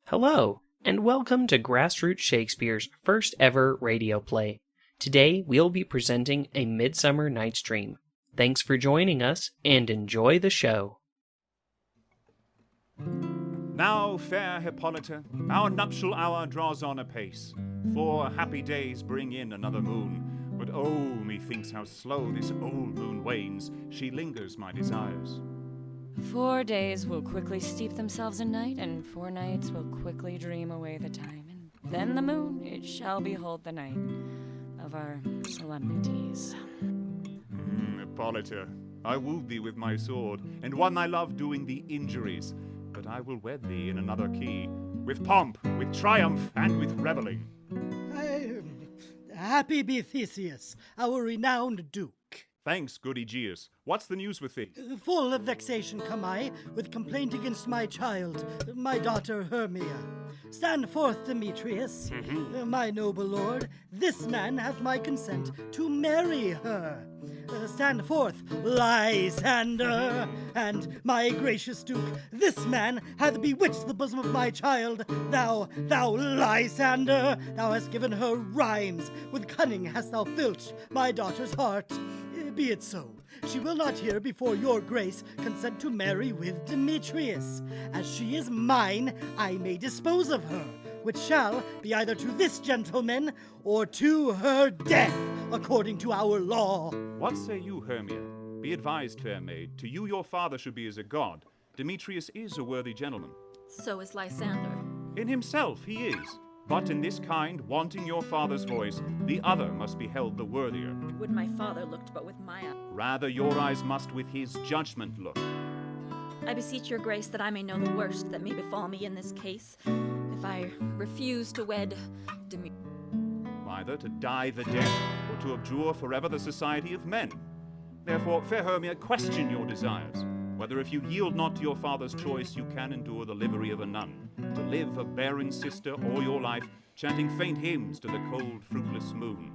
Hello, and welcome to Grassroots Shakespeare's first ever radio play. Today, we'll be presenting A Midsummer Night's Dream. Thanks for joining us, and enjoy the show. Now, fair Hypolita, our nuptial hour draws on apace. 4 happy days bring in another moon. But oh, methinks how slow this old moon wanes. She lingers my desires. 4 days will quickly steep themselves in night, and 4 nights will quickly dream away the time. And then the moon, it shall behold the night of our solemnities. Hypolita, I wooed thee with my sword, and won thy love doing thee injuries. But I will wed thee in another key, with pomp, with triumph, and with revelling. Happy be Theseus, our renowned duke. Thanks, good Egeus. What's the news with thee? Full of vexation come I, with complaint against my child, my daughter Hermia. Stand forth, Demetrius, my noble lord. This man hath my consent to marry her. Stand forth, Lysander, and my gracious duke. This man hath bewitched the bosom of my child. Thou Lysander, thou hast given her rhymes. With cunning hast thou filched my daughter's heart. Be it so. She will not here before your grace consent to marry with Demetrius. As she is mine, I may dispose of her, which shall be either to this gentleman or to her death, according to our law. What say you, Hermia? Be advised, fair maid, to you your father should be as a god. Demetrius is a worthy gentleman. So is Lysander. In himself he is. But in this kind, wanting your father's voice, the other must be held the worthier. Would my father looked but with my eye. Rather your eyes must with his judgment look. I beseech your grace that I may know the worst that may befall me in this case, if I refuse to wed Demetrius. Either to die the death, or to abjure forever the society of men. Therefore, fair Hermia, question your desires, whether if you yield not to your father's choice, you can endure the livery of a nun, to live a barren sister all your life, chanting faint hymns to the cold, fruitless moon.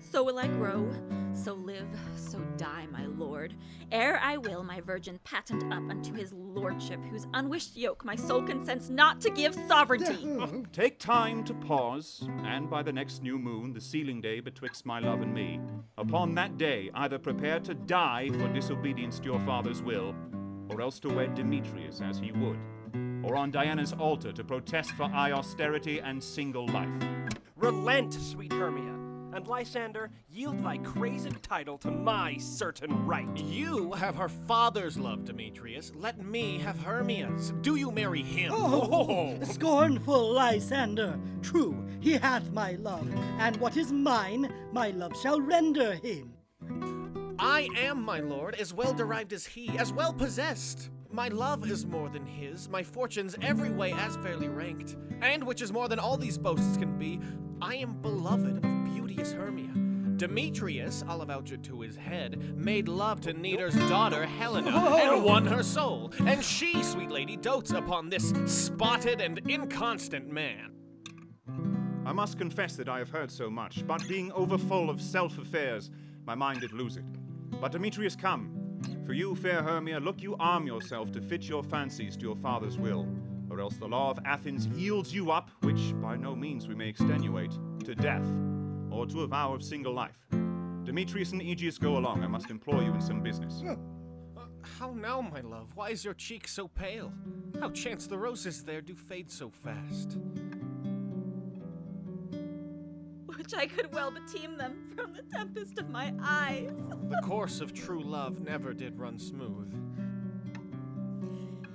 So will I grow, so live, so die, my lord, ere I will my virgin patent up unto his lordship, whose unwished yoke my soul consents not to give sovereignty. Take time to pause, and by the next new moon, the sealing day betwixt my love and me, upon that day either prepare to die for disobedience to your father's will, or else to wed Demetrius as he would, or on Diana's altar to protest for high austerity and single life. Relent, sweet Hermia, and Lysander, yield thy crazed title to my certain right. You have her father's love, Demetrius. Let me have Hermia's. Do you marry him? Oh, scornful Lysander. True, he hath my love, and what is mine, my love shall render him. I am, my lord, as well derived as he, as well possessed. My love is more than his, my fortunes every way as fairly ranked, and which is more than all these boasts can be, I am beloved of beauteous Hermia. Demetrius, I'll avouch it to his head, made love to Neater's daughter Helena, and won her soul, and she, sweet lady, dotes upon this spotted and inconstant man. I must confess that I have heard so much, but being overfull of self-affairs, my mind did lose it. But Demetrius, come. For you, fair Hermia, look you arm yourself to fit your fancies to your father's will, or else the law of Athens yields you up, which by no means we may extenuate, to death, or to a vow of single life. Demetrius and Egeus, go along. I must employ you in some business. How now, my love? Why is your cheek so pale? How chance the roses there do fade so fast? Which I could well beteem them from the tempest of my eyes. The course of true love never did run smooth.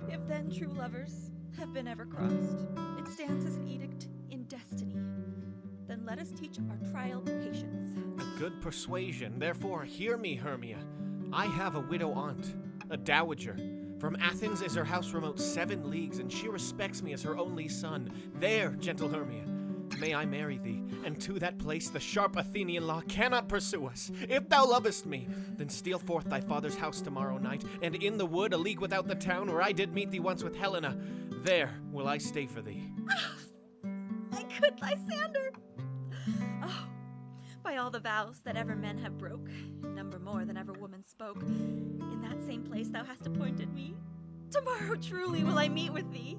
If then true lovers have been ever crossed, it stands as an edict in destiny. Then let us teach our trial patience. A good persuasion. Therefore, hear me, Hermia. I have a widow aunt, a dowager. From Athens is her house remote 7 leagues, and she respects me as her only son. There, gentle Hermia, may I marry thee, and to that place the sharp Athenian law cannot pursue us. If thou lovest me, then steal forth thy father's house tomorrow night, and in the wood a league without the town, where I did meet thee once with Helena, there will I stay for thee. My good Lysander! Oh, by all the vows that ever men have broke, number more than ever woman spoke, in that same place thou hast appointed me. Tomorrow truly will I meet with thee.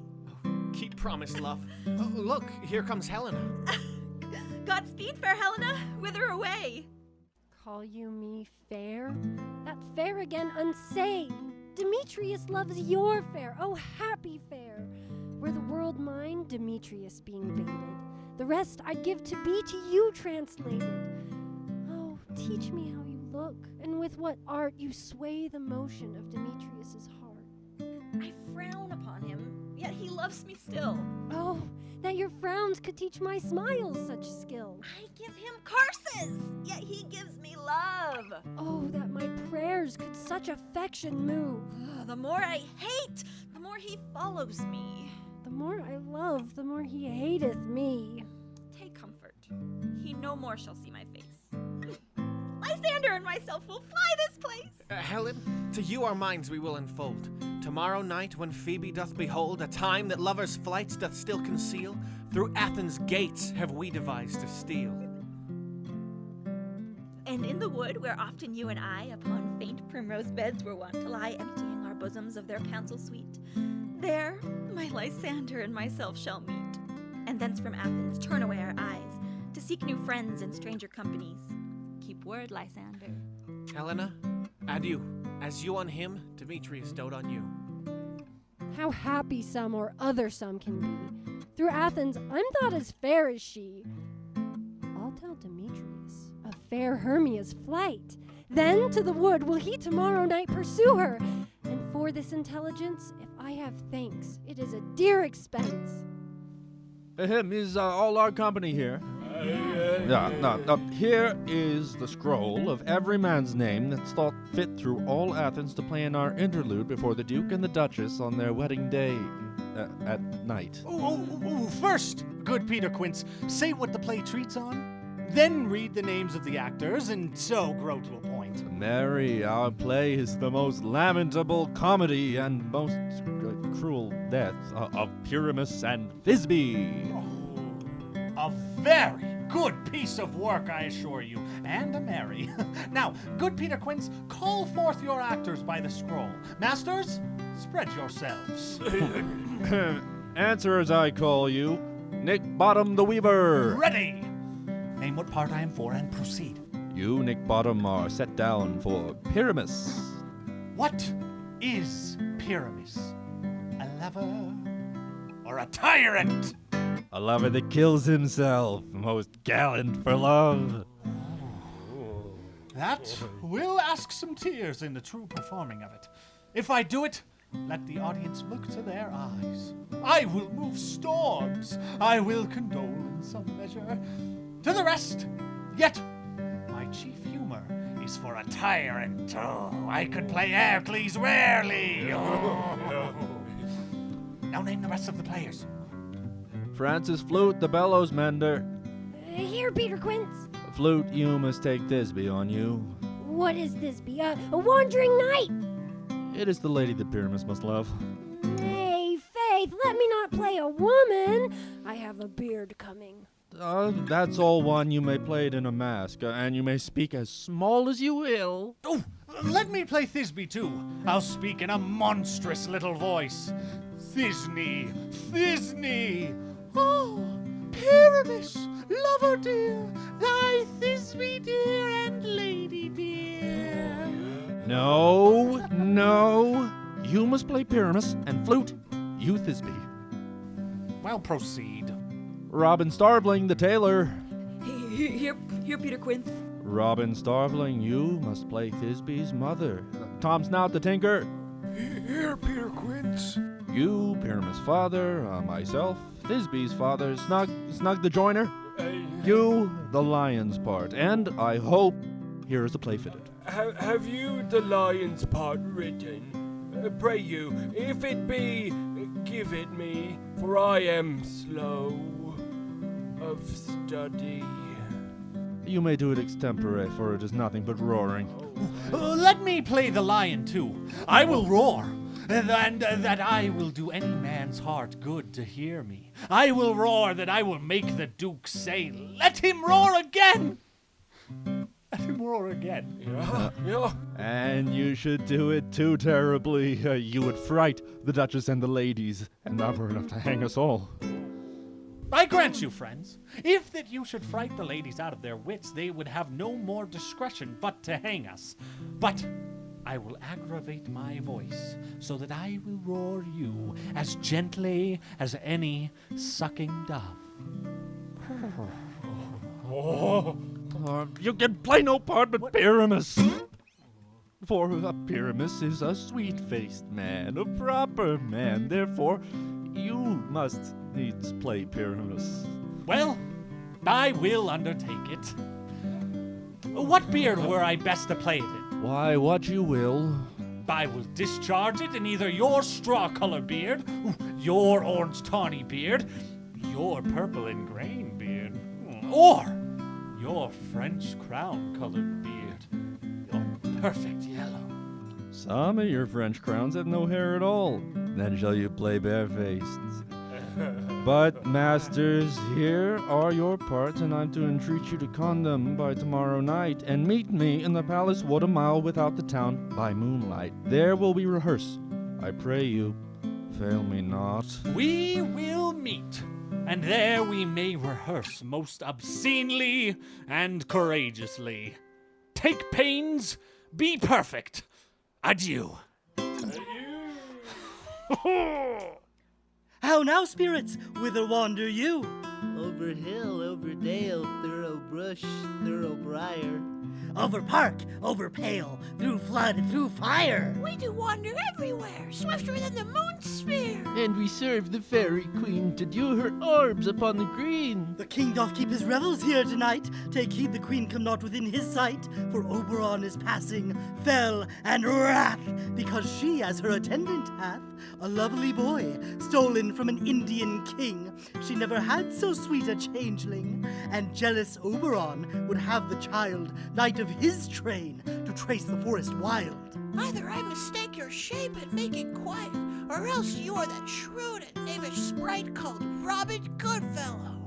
Keep promise, love. Oh, look, here comes Helena. Godspeed, fair Helena. Whither away? Call you me fair? That fair again unsay. Demetrius loves your fair, oh happy fair. Were the world mine, Demetrius being baited, the rest I'd give to be to you translated. Oh, teach me how you look, and with what art you sway the motion of Demetrius's heart. I frown upon him, yet he loves me still. Oh, that your frowns could teach my smiles such skill. I give him curses, yet he gives me love. Oh, that my prayers could such affection move. The more I hate, the more he follows me. The more I love, the more he hateth me. Take comfort. He no more shall see my face. Lysander and myself will fly this place. Helen, to you our minds we will unfold. Tomorrow night, when Phoebe doth behold a time that lovers' flights doth still conceal, through Athens' gates have we devised to steal. And in the wood, where often you and I, upon faint primrose beds, were wont to lie, emptying our bosoms of their counsel sweet, there my Lysander and myself shall meet. And thence from Athens turn away our eyes, to seek new friends and stranger companies. Keep word, Lysander. Helena, adieu. As you on him, Demetrius dote on you. How happy some or other some can be. Through Athens, I'm thought as fair as she. I'll tell Demetrius of fair Hermia's flight. Then to the wood will he tomorrow night pursue her. And for this intelligence, if I have thanks, it is a dear expense. Is all our company here? Here is the scroll of every man's name that's thought fit through all Athens to play in our interlude before the Duke and the Duchess on their wedding day at night. First, good Peter Quince, say what the play treats on, then read the names of the actors, and so grow to a point. Mary, our play is the most lamentable comedy and most cruel death of Pyramus and Thisbe. A very good piece of work, I assure you, and a merry. Now, good Peter Quince, call forth your actors by the scroll. Masters, spread yourselves. Answer as I call you, Nick Bottom the Weaver. Ready! Name what part I am for and proceed. You, Nick Bottom, are set down for Pyramus. What is Pyramus? A lover or a tyrant? A lover that kills himself, most gallant for love. That will ask some tears in the true performing of it. If I do it, let the audience look to their eyes. I will move storms. I will condole in some measure. To the rest, yet my chief humor is for a tyrant. Oh, I could play Oertli's rarely. Oh. Now name the rest of the players. Francis Flute, the bellows mender. Here, Peter Quince. Flute, you must take Thisbe on you. What is this be? A wandering knight? It is the lady that Pyramus must love. Nay, Faith, let me not play a woman. I have a beard coming. That's all one. You may play it in a mask, and you may speak as small as you will. Oh, let me play Thisbe too. I'll speak in a monstrous little voice. Thisne, Thisne. Oh, Pyramus, lover dear, thy Thisbe dear and lady dear. No. You must play Pyramus, and Flute, you Thisbe. Well, proceed. Robin Starveling, the tailor. Here, Peter Quince. Robin Starveling, you must play Thisbe's mother. Tom Snout, the tinker. Here, Peter Quince. You, Pyramus' father, myself, Thisbe's father, Snug the joiner. You, the lion's part, and I hope here is the play fitted. Have you the lion's part written? Pray you, if it be, give it me, for I am slow of study. You may do it extempore, for it is nothing but roaring. Let me play the lion too. I will roar. And that I will do any man's heart good to hear me. I will roar that I will make the Duke say, let him roar again! him roar again. Yeah. And you should do it too terribly. You would fright the Duchess and the ladies, and that were enough to hang us all. I grant you, friends, if that you should fright the ladies out of their wits, they would have no more discretion but to hang us. But I will aggravate my voice, so that I will roar you as gently as any sucking dove. You can play no part but Pyramus. For a Pyramus is a sweet-faced man, a proper man. Therefore, you must needs play Pyramus. Well, I will undertake it. What beard were I best to play it in? Why, what you will. I will discharge it in either your straw-colored beard, your orange-tawny beard, your purple and grain beard, or your French crown-colored beard, your perfect yellow. Some of your French crowns have no hair at all. Then shall you play barefaced. But, masters, here are your parts, and I'm to entreat you to con them by tomorrow night, and meet me in the palace wood a mile without the town by moonlight. There will we rehearse. I pray you, fail me not. We will meet, and there we may rehearse most obscenely and courageously. Take pains, be perfect. Adieu. How now, spirits? Whither wander you? Over hill, over dale, thorough brush, thorough briar. Over park, over pale, through flood, through fire. We do wander everywhere, swifter than the moon's sphere. And we serve the fairy queen to dew her orbs upon the green. The king doth keep his revels here tonight. Take heed the queen come not within his sight, for Oberon is passing, fell and wrath, because she as her attendant hath a lovely boy, stolen from an Indian king. She never had so sweet a changeling, and jealous Oberon would have the child, knight of his train, to trace the forest wild. Either I mistake your shape and make it quiet, or else you are that shrewd and knavish sprite called Robin Goodfellow.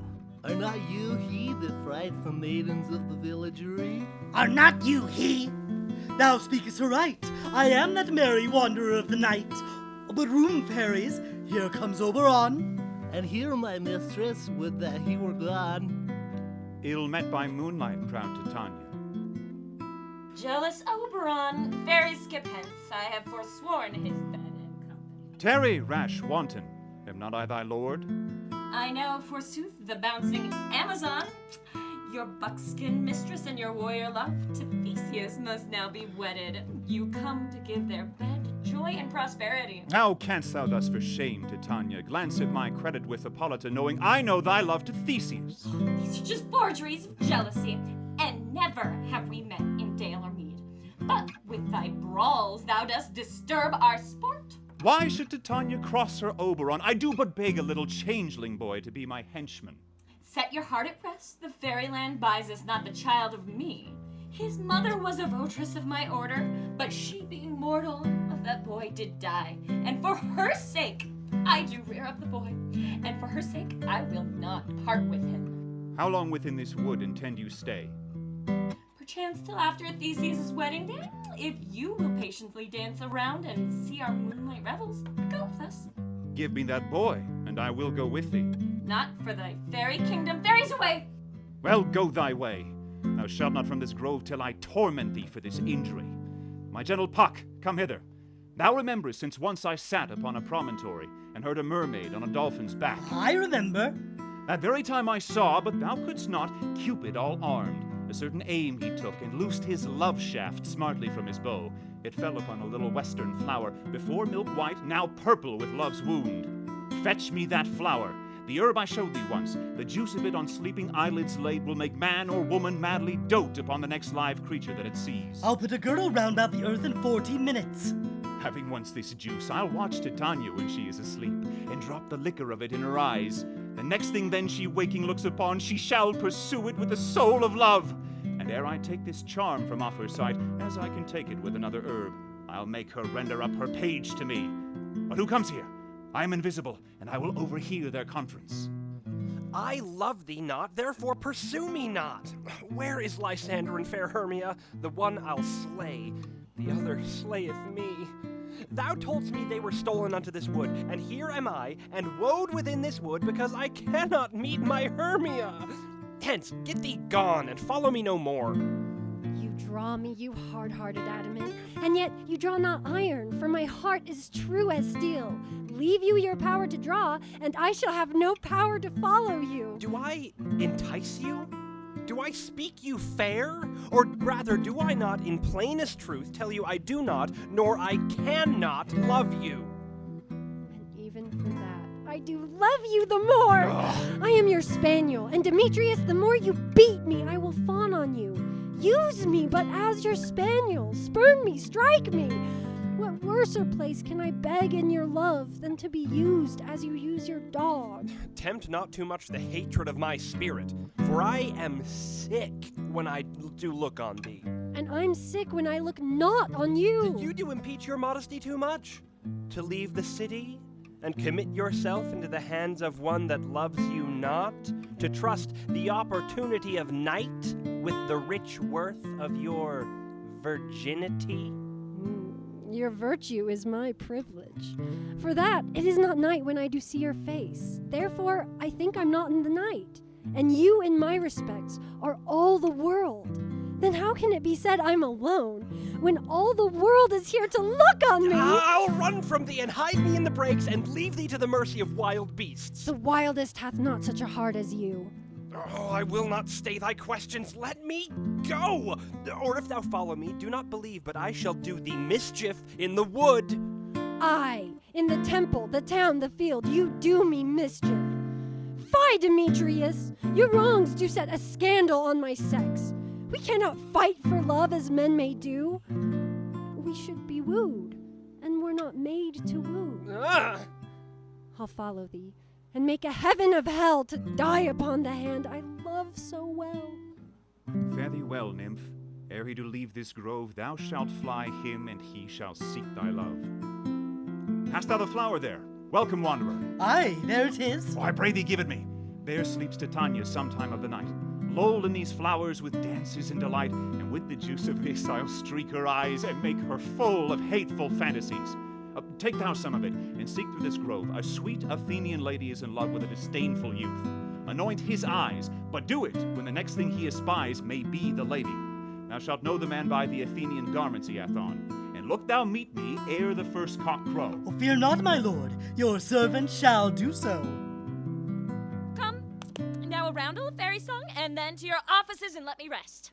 Are not you he that frights the maidens of the villagery? Are not you he? Thou speakest aright. I am that merry wanderer of the night. But room, fairies, here comes Oberon. And here, my mistress, would that he were gone. Ill met by moonlight, proud Titania. Jealous Oberon, fairies skip hence. I have forsworn his bed and company. Tarry, rash wanton, am not I thy lord? I know, forsooth, the bouncing Amazon. Your buckskin mistress and your warrior love to Theseus must now be wedded. You come to give their bed joy and prosperity. How canst thou thus for shame, Titania, glance at my credit with Hypolita, knowing I know thy love to Theseus? These are just forgeries of jealousy, and never have we met in dale or mead. But with thy brawls thou dost disturb our sport. Why should Titania cross her Oberon? I do but beg a little changeling boy to be my henchman. Set your heart at rest, the fairyland buys us not the child of me. His mother was a votress of my order, but she being mortal, of that boy did die. And for her sake, I do rear up the boy, and for her sake, I will not part with him. How long within this wood intend you stay? Perchance till after Theseus' wedding day, if you will patiently dance around and see our moonlight revels, go with us. Give me that boy, and I will go with thee. Not for thy fairy kingdom, fairies away! Well, go thy way. Thou shalt not from this grove till I torment thee for this injury. My gentle Puck, come hither. Thou rememberest since once I sat upon a promontory and heard a mermaid on a dolphin's back. I remember. That very time I saw, but thou couldst not, Cupid all armed. A certain aim he took, and loosed his love shaft smartly from his bow. It fell upon a little western flower, before milk white, now purple with love's wound. Fetch me that flower. The herb I showed thee once, the juice of it on sleeping eyelids laid will make man or woman madly dote upon the next live creature that it sees. I'll put a girdle round about the earth in 40 minutes. Having once this juice, I'll watch Titania when she is asleep, and drop the liquor of it in her eyes. The next thing then she waking looks upon, she shall pursue it with the soul of love. And ere I take this charm from off her sight, as I can take it with another herb, I'll make her render up her page to me. But who comes here? I am invisible, and I will overhear their conference. I love thee not, therefore pursue me not. Where is Lysander and fair Hermia? The one I'll slay, the other slayeth me. Thou toldst me they were stolen unto this wood, and here am I, and woed within this wood, because I cannot meet my Hermia. Hence, get thee gone, and follow me no more. You draw me, you hard-hearted adamant, and yet you draw not iron, for my heart is true as steel. Leave you your power to draw, and I shall have no power to follow you. Do I entice you? Do I speak you fair? Or rather, do I not, in plainest truth, tell you I do not, nor I cannot love you? And even for that, I do love you the more. I am your spaniel, and Demetrius, the more you beat me, I will fawn on you. Use me but as your spaniel. Spurn me, strike me. What worser place can I beg in your love than to be used as you use your dog? Tempt not too much the hatred of my spirit, for I am sick when I do look on thee. And I'm sick when I look not on you. You do impeach your modesty too much? To leave the city and commit yourself into the hands of one that loves you not? To trust the opportunity of night with the rich worth of your virginity? Your virtue is my privilege. For that, it is not night when I do see your face. Therefore, I think I'm not in the night. And you, in my respects, are all the world. Then how can it be said I'm alone, when all the world is here to look on me? I'll run from thee and hide me in the brakes and leave thee to the mercy of wild beasts. The wildest hath not such a heart as you. Oh, I will not stay thy questions. Let me go. Or if thou follow me, do not believe, but I shall do thee mischief in the wood. I, in the temple, the town, the field, you do me mischief. Fie, Demetrius! Your wrongs do set a scandal on my sex. We cannot fight for love as men may do. We should be wooed, and we're not made to woo. I'll follow thee, and make a heaven of hell to die upon the hand I love so well. Fare thee well, nymph. Ere he do leave this grove, thou shalt fly him, and he shall seek thy love. Hast thou the flower there? Welcome, wanderer. Aye, there it is. Oh, I pray thee give it me. There sleeps Titania sometime of the night, lulled in these flowers with dances and delight, and with the juice of this I'll streak her eyes and make her full of hateful fantasies. Take thou some of it, and seek through this grove. A sweet Athenian lady is in love with a disdainful youth. Anoint his eyes, but do it when the next thing he espies may be the lady. Thou shalt know the man by the Athenian garments he hath on. And look thou meet me ere the first cock crow. Oh, fear not, my lord. Your servant shall do so. Come, now a roundel of fairy song, and then to your offices and let me rest.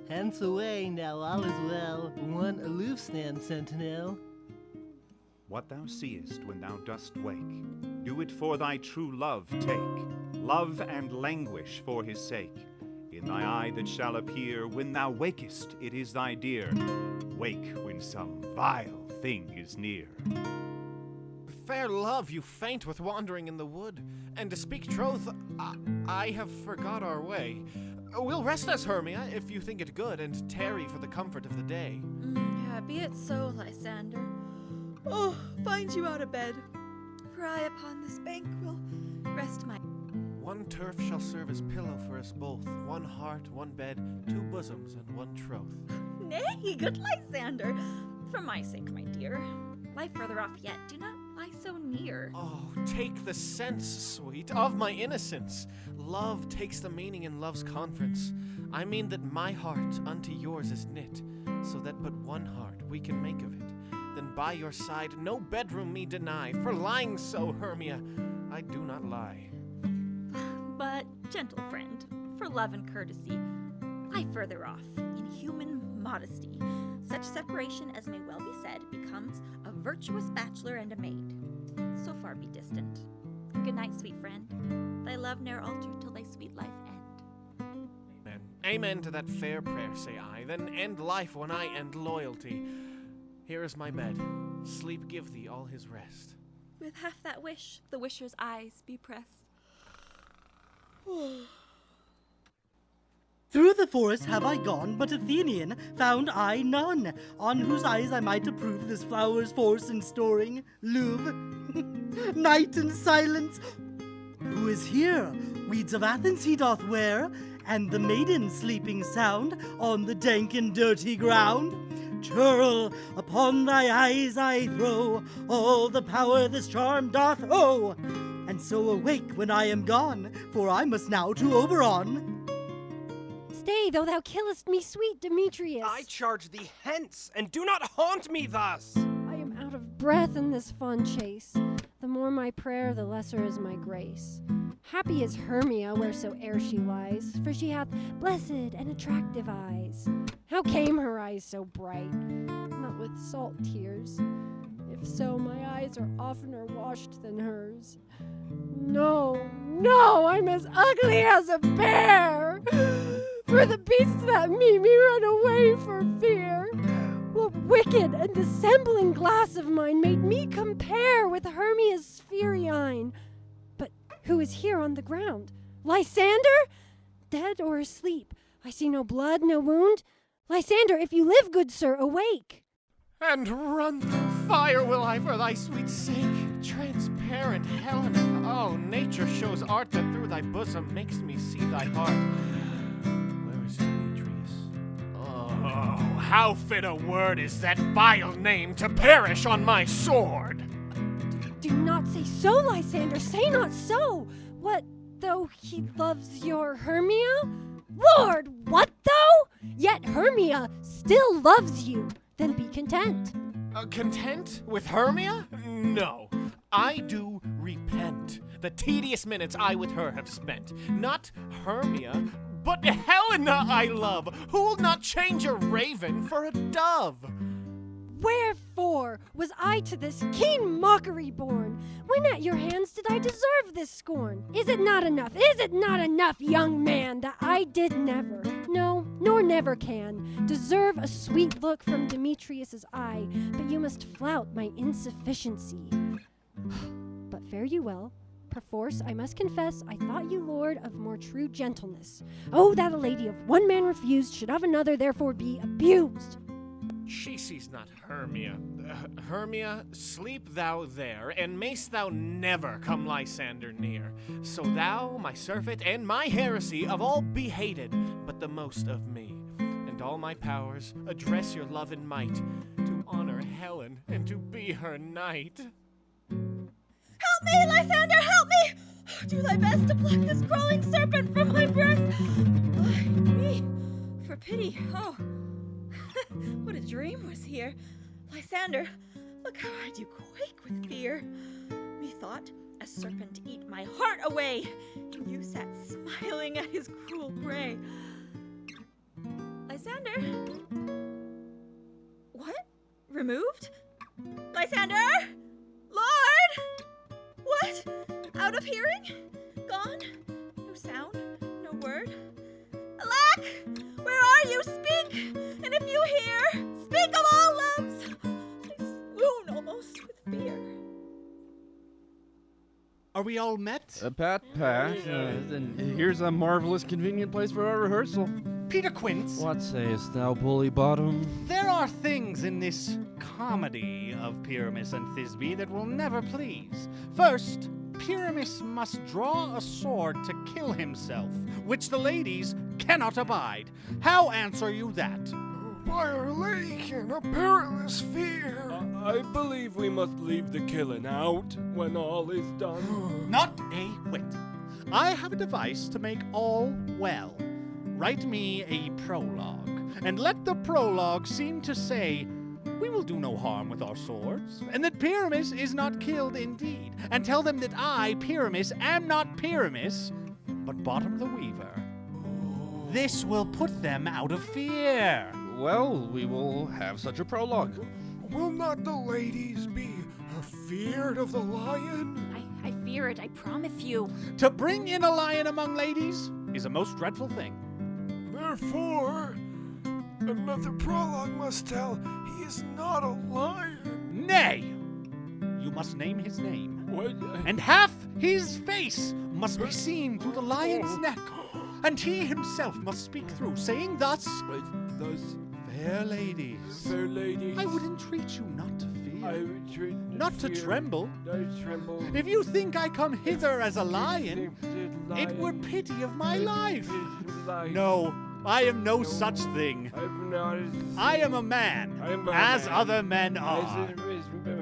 Hence away, now all is well. One aloof stand, sentinel. What thou seest when thou dost wake, do it for thy true love take. Love and languish for his sake. In thy eye that shall appear, when thou wakest, it is thy dear. Wake when some vile thing is near. Fair love, you faint with wandering in the wood, and to speak troth, I have forgot our way. We'll rest us, Hermia, if you think it good, and tarry for the comfort of the day. Yeah, be it so, Lysander. Oh, find you out of bed, for I upon this bank will rest my... One turf shall serve as pillow for us both, one heart, one bed, two bosoms, and one troth. Nay, good Lysander, for my sake, my dear. Lie further off yet, do not lie so near. Oh, take the sense, sweet, of my innocence. Love takes the meaning in love's conference. I mean that my heart unto yours is knit, so that but one heart we can make of it. Then by your side no bedroom me deny, for lying so, Hermia, I do not lie. But, gentle friend, for love and courtesy, lie further off, in human modesty. Such separation as may well be said becomes a virtuous bachelor and a maid. So far be distant. Good night, sweet friend. Thy love ne'er alter till thy sweet life end. Amen. Amen to that fair prayer, say I. Then end life when I end loyalty. Here is my bed. Sleep give thee all his rest. With half that wish, the wisher's eyes be pressed. Through the forest have I gone, but Athenian found I none, on whose eyes I might approve this flower's force in storing. Louvre, night and silence. Who is here? Weeds of Athens he doth wear, and the maiden sleeping sound on the dank and dirty ground. Churl, upon thy eyes I throw all the power this charm doth owe, and so awake when I am gone, for I must now to Oberon. Stay, though thou killest me, sweet Demetrius. I charge thee hence, and do not haunt me thus. I am out of breath in this fond chase. The more my prayer, the lesser is my grace. Happy is Hermia, wheresoe'er she lies, for she hath blessed and attractive eyes. How came her eyes so bright? Not with salt tears. If so, my eyes are oftener washed than hers. No, I'm as ugly as a bear! For the beasts that meet me run away for fear. What wicked and dissembling glass of mine made me compare with Hermia's Spherine? But who is here on the ground? Lysander? Dead or asleep? I see no blood, no wound. Lysander, if you live, good sir, awake. And run through fire will I for thy sweet sake. Transparent Helena, oh, nature shows art that through thy bosom makes me see thy heart. Where is Demetrius? Oh, how fit a word is that vile name to perish on my sword! Do not say so, Lysander, say not so! What, though he loves your Hermia? Lord, what though? Yet Hermia still loves you. Then be content. Content with Hermia? No, I do repent. The tedious minutes I with her have spent. Not Hermia, but Helena I love, who'll not change a raven for a dove. Wherefore was I to this keen mockery born? When at your hands did I deserve this scorn? Is it not enough, young man, that I did never, no, nor never can, deserve a sweet look from Demetrius's eye, but you must flout my insufficiency. But fare you well. Perforce, I must confess, I thought you lord of more true gentleness. Oh, that a lady of one man refused should of another therefore be abused. She sees not Hermia. Hermia, sleep thou there, and mayst thou never come Lysander near. So thou, my surfeit, and my heresy of all be hated, but the most of me. And all my powers address your love and might, to honor Helen and to be her knight. Help me, Lysander, help me! Do thy best to pluck this crawling serpent from my breast. Ay me, for pity, oh. What a dream was here. Lysander, look how I do quake with fear. Methought a serpent eat my heart away, and you sat smiling at his cruel prey. Lysander? What? Removed? Lysander? Lord? What? Out of hearing? Gone? No sound? No word? Alack! Where are you? Speak! And if you hear, speak of all loves! I swoon almost with fear. Are we all met? Pat, then here's a marvelous convenient place for our rehearsal. Peter Quince. What sayest thou, bully bottom? There are things in this comedy of Pyramus and Thisbe that will never please. First, Pyramus must draw a sword to kill himself, which the ladies cannot abide. How answer you that? By Our Lady in a perilous fear. I believe we must leave the killing out when all is done. Not a whit. I have a device to make all well. Write me a prologue, and let the prologue seem to say, we will do no harm with our swords, and that Pyramus is not killed indeed, and tell them that I, Pyramus, am not Pyramus, but Bottom the Weaver. This will put them out of fear. Well, we will have such a prologue. Will not the ladies be afeard of the lion? I fear it, I promise you. To bring in a lion among ladies is a most dreadful thing. Therefore, another prologue must tell he is not a lion. Nay! You must name his name. What? And half his face must be seen through the lion's neck. and he himself must speak through, saying thus, Thus, Fair ladies, fair ladies, I would entreat you not to fear, I entreat not to fear, tremble. not tremble. If you think I come hither as a lion, it were pity of my life. No, I am no such thing. I am a man, as other men are.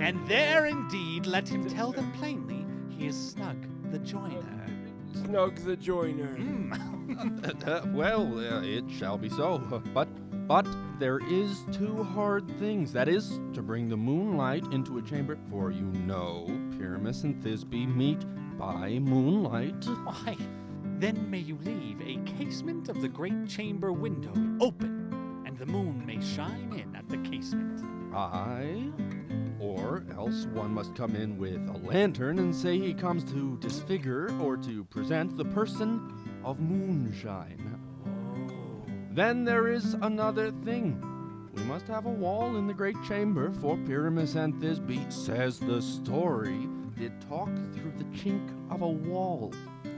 And there indeed let him tell them plainly he is Snug the joiner. Snug the joiner. Well, it shall be so. But there is two hard things. That is, to bring the moonlight into a chamber, for you know Pyramus and Thisbe meet by moonlight. Why, then may you leave a casement of the great chamber window open, and the moon may shine in at the casement. Aye. Or else one must come in with a lantern and say he comes to disfigure or to present the person of moonshine. Then there is another thing. We must have a wall in the great chamber, for Pyramus and Thisbe, says the story, did talk through the chink of a wall.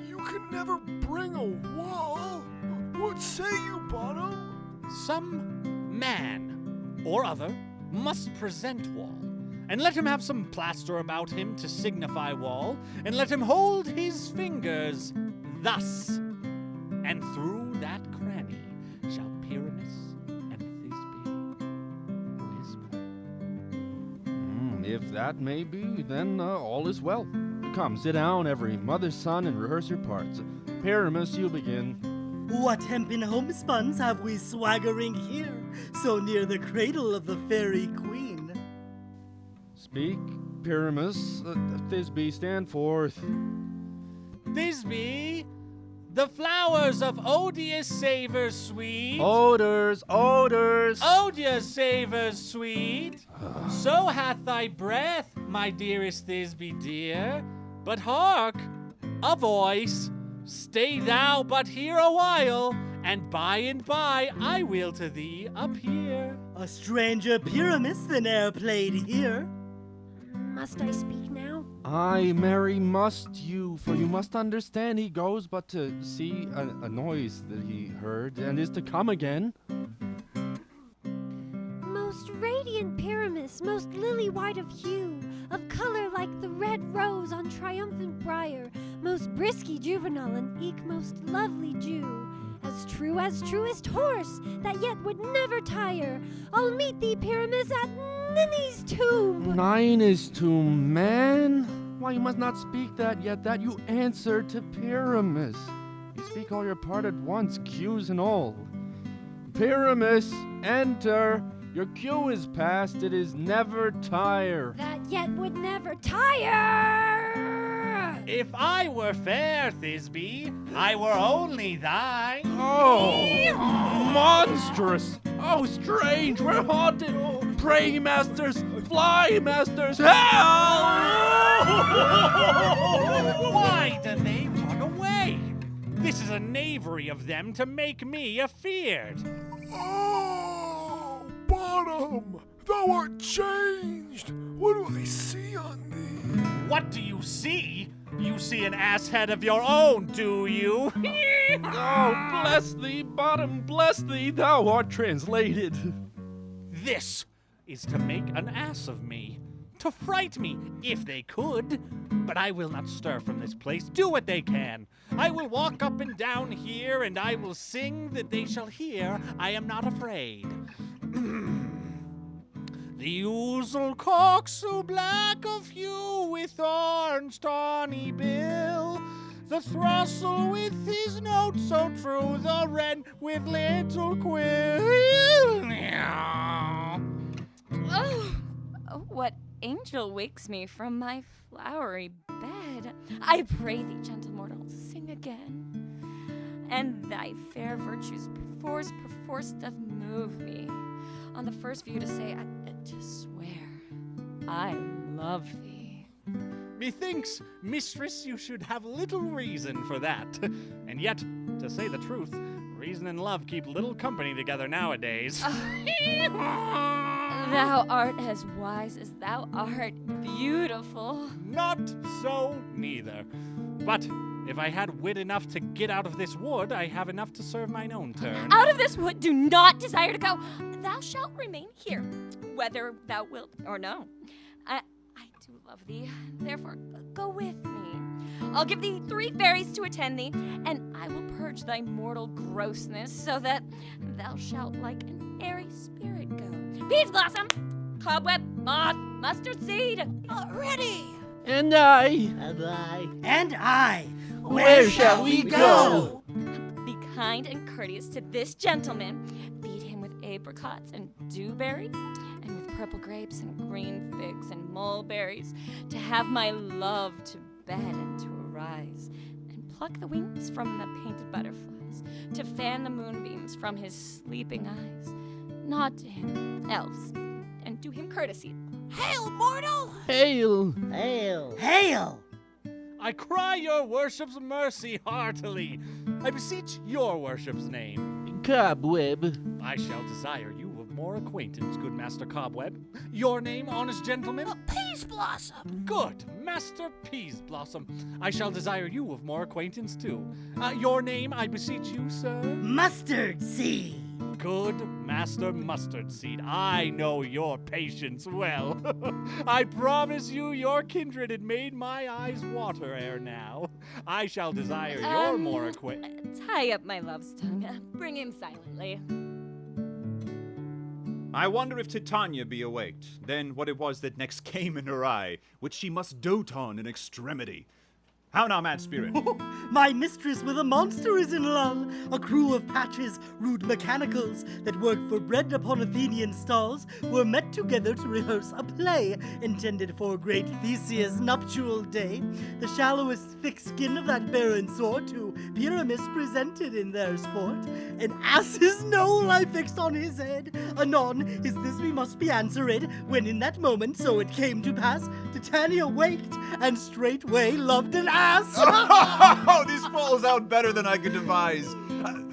You can never bring a wall. What say you, Bottom? Some man or other must present wall, and let him have some plaster about him to signify wall, and let him hold his fingers thus, and through that cranny shall Pyramus and Thisbe whisper. If that may be, then all is well. Come, sit down, every mother's son, and rehearse your parts. Pyramus, you begin. What hempen homespuns have we swaggering here, so near the cradle of the fairy queen? Speak, Pyramus. Thisbe, stand forth. Thisbe, the flowers of odious savors sweet. Odors. Odious savors sweet. So hath thy breath, my dearest Thisbe dear. But hark, a voice. Stay thou but here a while, and by I will to thee appear. A stranger Pyramus than e'er played here. Must I speak now? Aye, Mary, must you, for you must understand he goes but to see a noise that he heard, and is to come again. Most radiant Pyramus, most lily-white of hue, of color like the red rose on triumphant briar, most brisky juvenile and eke most lovely Jew, as truest horse, that yet would never tire. I'll meet thee, Pyramus, at Ninny's tomb. Ninny's tomb, man. Why, you must not speak that yet, that you answer to Pyramus. You speak all your part at once, cues and all. Pyramus, enter. Your cue is past, it is never tire. That yet would never tire. If I were fair, Thisbe, I were only thine. Oh, monstrous! Oh, strange! We're haunted! Pray, masters! Fly, masters! Help! Why do they run away? This is a knavery of them to make me afeard. Oh, Bottom, thou art changed. What do I see on thee? What do you see? You see an ass head of your own, do you? Oh, bless thee, Bottom, bless thee, thou art translated. This is to make an ass of me, to fright me, if they could. But I will not stir from this place, do what they can. I will walk up and down here, and I will sing that they shall hear I am not afraid. The ouzel cock so black of hue with orange tawny bill, the throstle with his note so true, the wren with little quill. Oh, what angel wakes me from my flowery bed? I pray thee, gentle mortal, sing again. And thy fair virtues perforce doth move me. On the first view to say, to swear, I love thee. Methinks, mistress, you should have little reason for that. And yet, to say the truth, reason and love keep little company together nowadays. Thou art as wise as thou art beautiful. Not so neither. But If I had wit enough to get out of this wood, I have enough to serve mine own turn. Out of this wood, do not desire to go. Thou shalt remain here, whether thou wilt or no. I do love thee, therefore go with me. I'll give thee 3 fairies to attend thee, and I will purge thy mortal grossness, so that thou shalt like an airy spirit go. Peas blossom, cobweb, moth, mustard seed. Ready! And I. And I. And I. Where shall we go? Be kind and courteous to this gentleman. Feed him with apricots and dewberries, and with purple grapes and green figs and mulberries, to have my love to bed and to arise, and pluck the wings from the painted butterflies, to fan the moonbeams from his sleeping eyes. Nod to him, elves, and do him courtesy. Hail, mortal! Hail! Hail! Hail! I cry your worship's mercy heartily. I beseech your worship's name. Cobweb. I shall desire you of more acquaintance, good Master Cobweb. Your name, honest gentleman? Peas blossom. Good, Master Peas Blossom. I shall desire you of more acquaintance, too. Your name, I beseech you, sir? Mustard seed. Good Master Mustard Seed. I know your patience well. I promise you your kindred had made my eyes water ere now. I shall desire your more acquaintance. Tie up my love's tongue. Bring him silently. I wonder if Titania be awaked, then what it was that next came in her eye, which she must dote on in extremity. How now, mad spirit? My mistress with a monster is in love. A crew of patches, rude mechanicals, that work for bread upon Athenian stalls, were met together to rehearse a play intended for great Theseus' nuptial day. The shallowest thick skin of that barren sort to Pyramus presented in their sport. An ass's knoll I fixed on his head. Anon, is this we must be answered, when in that moment so it came to pass, Titania waked, and straightway loved an ass. Oh, this falls out better than I could devise.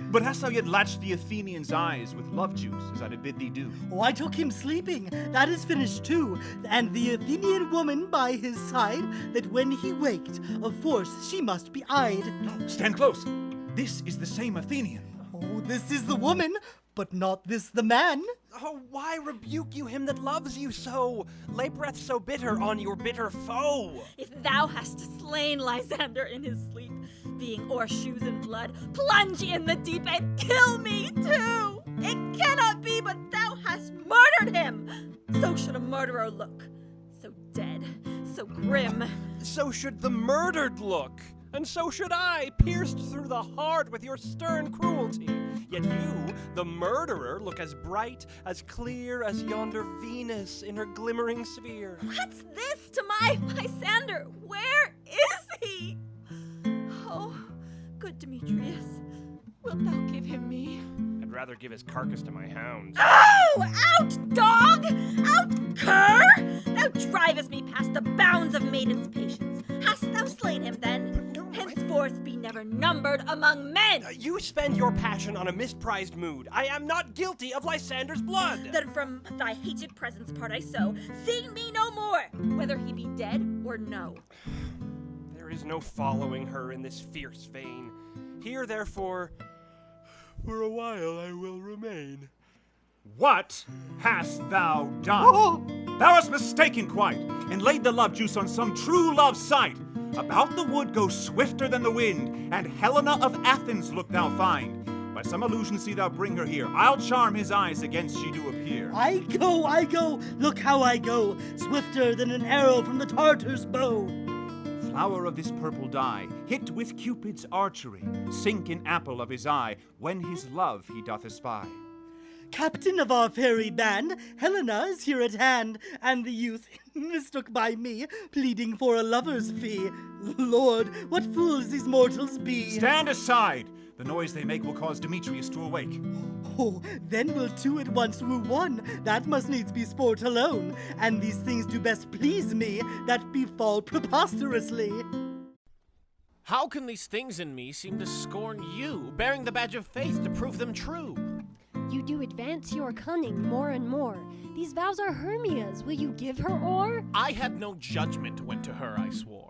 But hast thou yet latched the Athenian's eyes with love juice, as I did bid thee do? Oh, I took him sleeping. That is finished too. And the Athenian woman by his side, that when he waked, of force she must be eyed. Stand close. This is the same Athenian. Oh, this is the woman, but not this the man. Oh, why rebuke you him that loves you so? Lay breath so bitter on your bitter foe. If thou hast slain Lysander in his sleep, being o'er shoes in blood, plunge in the deep and kill me too! It cannot be but thou hast murdered him! So should a murderer look. So dead, so grim. So should the murdered look. And so should I, pierced through the heart with your stern cruelty. Yet you, the murderer, look as bright, as clear as yonder Venus in her glimmering sphere. What's this to my Lysander? Where is he? Oh, good Demetrius, wilt thou give him me? I'd rather give his carcass to my hounds. Oh! Out, dog! Out, cur! Thou drivest me past the bounds of maiden's patience. Hast thou slain him, then? Henceforth be never numbered among men! You spend your passion on a misprized mood. I am not guilty of Lysander's blood. Then from thy hated presence part I so. See me no more, whether he be dead or no. There is no following her in this fierce vein. Here, therefore, for a while I will remain. What hast thou done? Thou hast mistaken quite, and laid the love juice on some true love sight. About the wood go swifter than the wind, and Helena of Athens look thou find. By some illusion see thou bring her here. I'll charm his eyes against she do appear. I go, look how I go, swifter than an arrow from the Tartar's bow. Flower of this purple dye, hit with Cupid's archery, sink in apple of his eye, when his love he doth espy. Captain of our fairy band, Helena is here at hand, and the youth mistook by me, pleading for a lover's fee. Lord, what fools these mortals be! Stand aside! The noise they make will cause Demetrius to awake. Oh, then will two at once woo one. That must needs be sport alone. And these things do best please me, that befall preposterously. How can these things in me seem to scorn you, bearing the badge of faith to prove them true? You do advance your cunning more and more. These vows are Hermia's. Will you give her or? I had no judgment when to her I swore.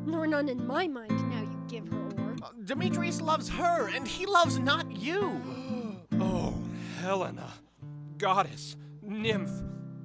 Nor none in my mind now you give her o'er. Demetrius loves her, and he loves not you. Oh, Helena, goddess, nymph,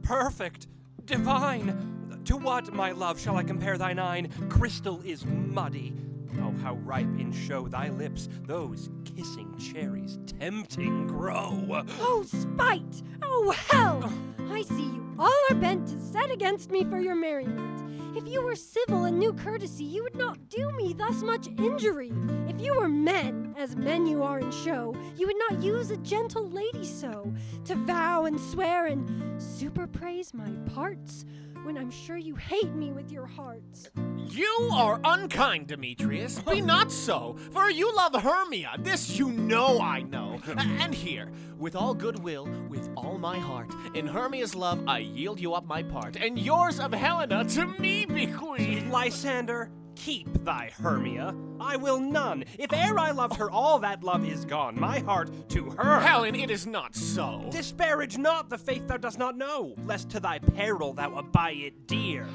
perfect, divine. To what, my love, shall I compare thine eyne? Crystal is muddy. Oh, how ripe in show thy lips, those kissing cherries tempting grow. Oh, spite! Oh, hell! I see you all are bent to set against me for your merriment. If you were civil and knew courtesy, you would not do me thus much injury. If you were men, as men you are in show, you would not use a gentle lady so, to vow and swear and superpraise my parts, when I'm sure you hate me with your hearts. You are unkind, Demetrius. Be not so, for you love Hermia. This you know I know. And here, with all goodwill, with all my heart, in Hermia's love I yield you up my part, and yours of Helena to me bequeath. Lysander, keep thy Hermia. I will none. If e'er I loved her, all that love is gone. My heart to her. Helen, it is not so. Disparage not the faith thou dost not know, lest to thy peril thou abide it dear.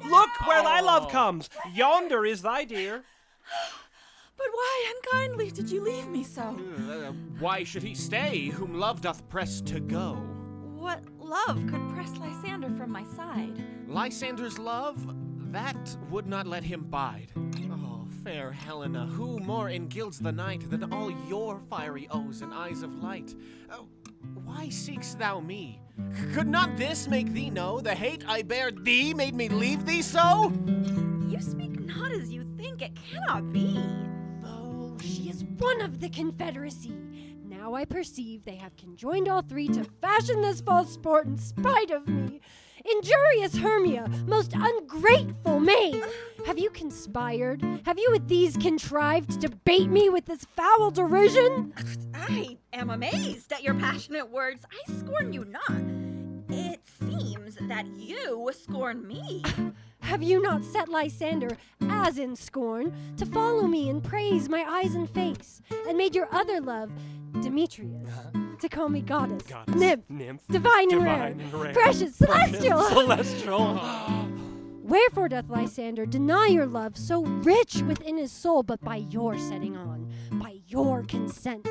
Look where thy love comes. Yonder is thy dear. But why unkindly did you leave me so? Why should he stay, whom love doth press to go? What love could press Lysander from my side? Lysander's love, that would not let him bide. Oh, fair Helena, who more engilds the night than all your fiery oes and eyes of light? Why seek'st thou me? Could not this make thee know the hate I bear thee made me leave thee so? You speak not as you think, it cannot be. Oh, she is one of the Confederacy. Now I perceive they have conjoined all three to fashion this false sport in spite of me. Injurious Hermia, most ungrateful maid! Have you conspired? Have you with these contrived to bait me with this foul derision? I am amazed at your passionate words. I scorn you not. It seems that you scorn me. Have you not set Lysander, as in scorn, to follow me and praise my eyes and face, and made your other love, Demetrius, to call me goddess, nymph, divine and rare, precious, celestial. Wherefore doth Lysander deny your love so rich within his soul, but by your setting on, by your consent?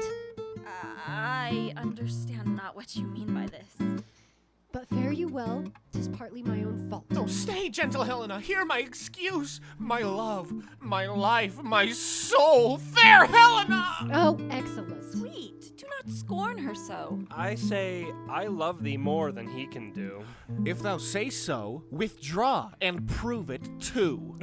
I understand not what you mean by this. But fare you well, 'tis partly my own fault. Oh, stay, gentle Helena, hear my excuse. My love, my life, my soul, fair Helena! Oh, excellent. Sweet, do not scorn her so. I say, I love thee more than he can do. If thou say so, withdraw and prove it too.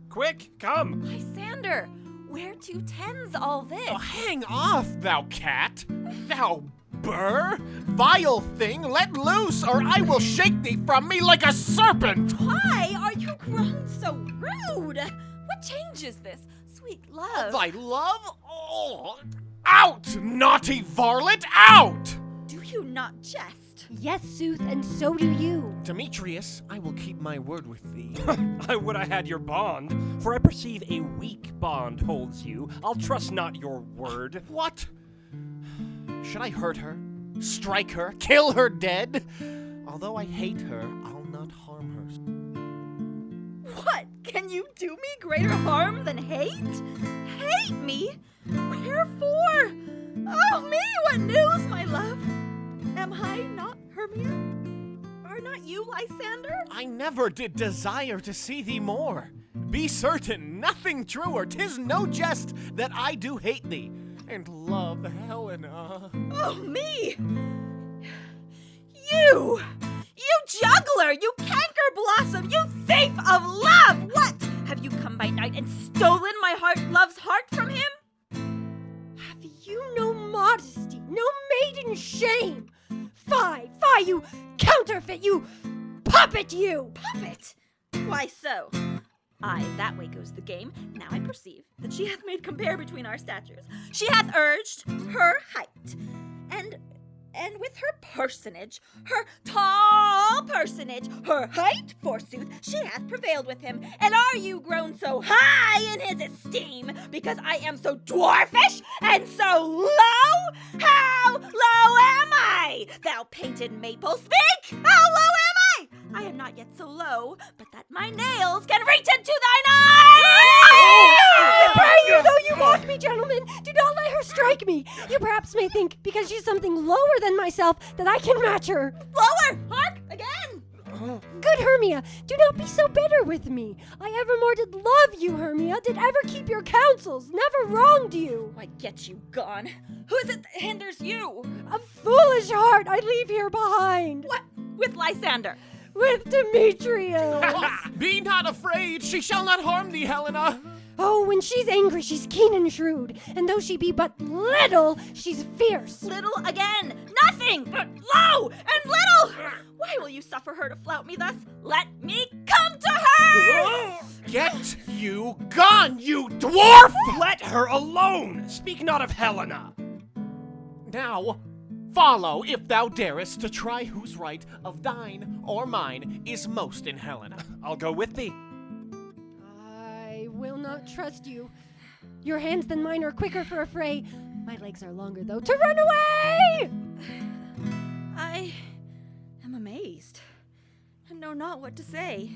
Quick, come! Lysander, whereto tends all this? Oh, hang off, thou cat! Thou burr! Vile thing, let loose, or I will shake thee from me like a serpent! Why are you grown so rude? What changes this? Sweet love. Thy love? Oh, out, naughty varlet, out! Do you not jest? Yes, sooth, and so do you. Demetrius, I will keep my word with thee. I would I had your bond, for I perceive a weak bond holds you. I'll trust not your word. What? Should I hurt her? Strike her? Kill her dead? Although I hate her, I'll not harm her. What? Can you do me greater harm than hate? Hate me? Wherefore? Oh me, what news, my love? Am I not Hermia? Are not you Lysander? I never did desire to see thee more. Be certain, nothing truer, 'tis no jest that I do hate thee, and love Helena. Oh me! You juggler! You canker blossom! You thief of love! What? Have you come by night and stolen my love's heart from him? Have you no modesty, no maiden shame? Fie, you counterfeit, you puppet, you! Puppet? Why so? Aye, that way goes the game. Now I perceive that she hath made compare between our statures. She hath urged her height, and with her personage, her tall personage, her height, forsooth, she hath prevailed with him. And are you grown so high in his esteem, because I am so dwarfish and so low? How low am I? Thou painted maple, speak! How low am I? I am not yet so low, but that my nails can reach into thine eyes! pray you, though you mock me, gentlemen, do not let her strike me. You perhaps may think, because she's something lower than myself, that I can match her. Lower! Hark! Again! Good Hermia, do not be so bitter with me. I evermore did love you, Hermia, did ever keep your counsels, never wronged you. Why, get you gone. Who is it that hinders you? A foolish heart I leave here behind. What? With Lysander? With Demetrius. Be not afraid, she shall not harm thee, Helena. Oh, when she's angry, she's keen and shrewd, and though she be but little, she's fierce. Little again! Nothing but low and little! Why will you suffer her to flout me thus? Let me come to her! Get you gone, you dwarf! Let her alone! Speak not of Helena! Now, follow, if thou darest, to try whose right of thine or mine is most in Helena. I'll go with thee. I will not trust you. Your hands than mine are quicker for a fray. My legs are longer, though, to run away! I am amazed and know not what to say.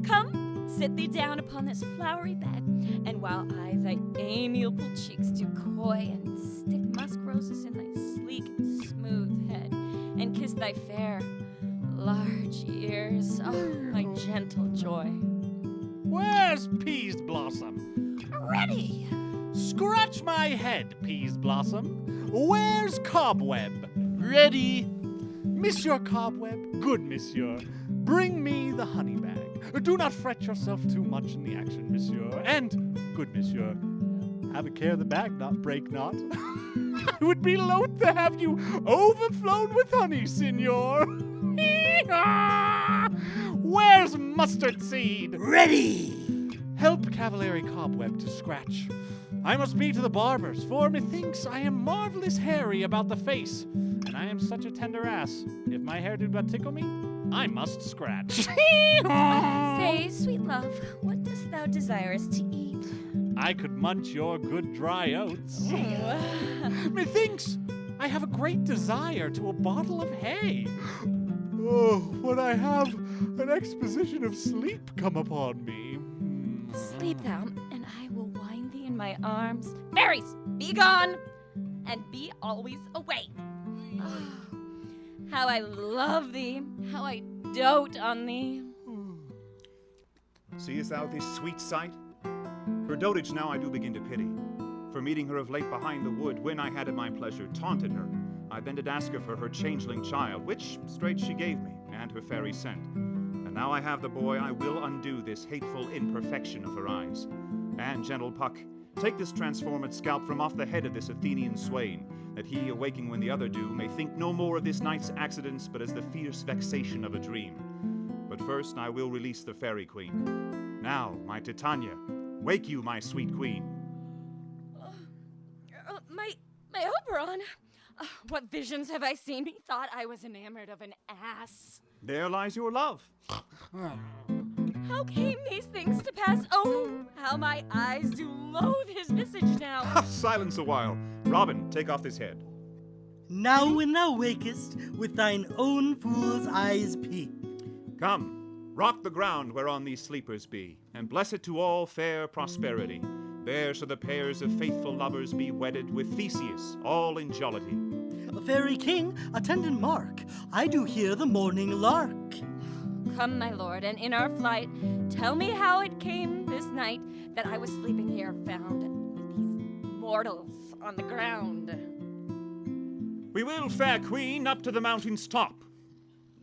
Come, sit thee down upon this flowery bed, and while I thy amiable cheeks do coy and stick musk roses in thy sleek and smooth head, and kiss thy fair, large ears, oh, my gentle joy. Where's Peas Blossom? Ready! Scratch my head, Peas Blossom. Where's Cobweb? Ready? Monsieur Cobweb, good monsieur, bring me the honey bag. Do not fret yourself too much in the action, monsieur. And, good monsieur, have a care the bag not break not. I would be loath to have you overflown with honey, signor. Where's mustard seed? Ready! Help Cavalieri Cobweb to scratch. I must be to the barber's, for methinks I am marvelous hairy about the face, and I am such a tender ass. If my hair do but tickle me, I must scratch. Say, sweet love, what dost thou desirest to eat? I could munch your good dry oats. Methinks I have a great desire to a bottle of hay. Oh, when I have an exposition of sleep come upon me. Sleep thou, and I will wind thee in my arms. Fairies, be gone, and be always away. Oh, how I love thee, how I dote on thee. Seest thou this sweet sight? Her dotage now I do begin to pity. For meeting her of late behind the wood, when I had at my pleasure taunted her, I then did ask of her changeling child, which straight she gave me, and her fairy sent. And now I have the boy, I will undo this hateful imperfection of her eyes. And, gentle Puck, take this transformed scalp from off the head of this Athenian swain, that he, awaking when the other do, may think no more of this night's accidents, but as the fierce vexation of a dream. But first I will release the fairy queen. Now, my Titania, wake you, my sweet queen. My Oberon! What visions have I seen? Methought I was enamored of an ass. There lies your love. How came these things to pass? Oh, how my eyes do loathe his visage now. Silence a while. Robin, take off this head. Now when thou wakest, with thine own fool's eyes peep. Come, rock the ground whereon these sleepers be, and bless it to all fair prosperity. There shall the pairs of faithful lovers be wedded with Theseus, all in jollity. Fairy king, attendant mark, I do hear the morning lark. Come, my lord, and in our flight, tell me how it came this night that I was sleeping here, found with these mortals on the ground. We will, fair queen, up to the mountain's top.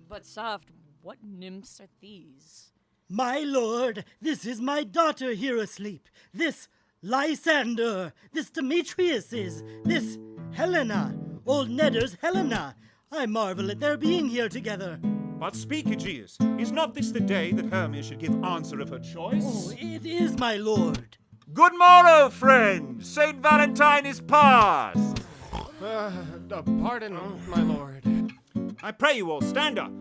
But soft, what nymphs are these? My lord, this is my daughter here asleep. This Lysander, this Demetrius is, this Helena, old Nedder's Helena. I marvel at their being here together. But speak, Egeus, is not this the day that Hermia should give answer of her choice? Oh, it is, my lord. Good morrow, friend. Saint Valentine is past. Pardon, my lord. I pray you all, stand up.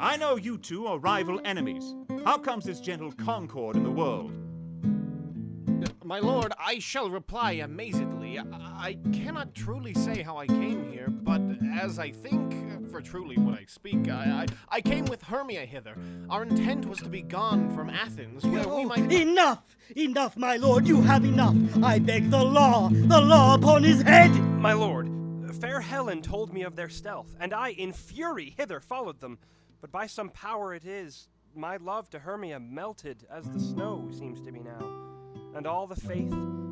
I know you two are rival enemies. How comes this gentle concord in the world? My lord, I shall reply amazedly. I cannot truly say how I came here, but as I think, never truly would I speak. I came with Hermia hither. Our intent was to be gone from Athens, where we might... Enough! Enough, my lord, you have enough! I beg the law upon his head! My lord, fair Helen told me of their stealth, and I, in fury, hither followed them. But by some power it is, my love to Hermia melted as the snow seems to be now. And all the faith,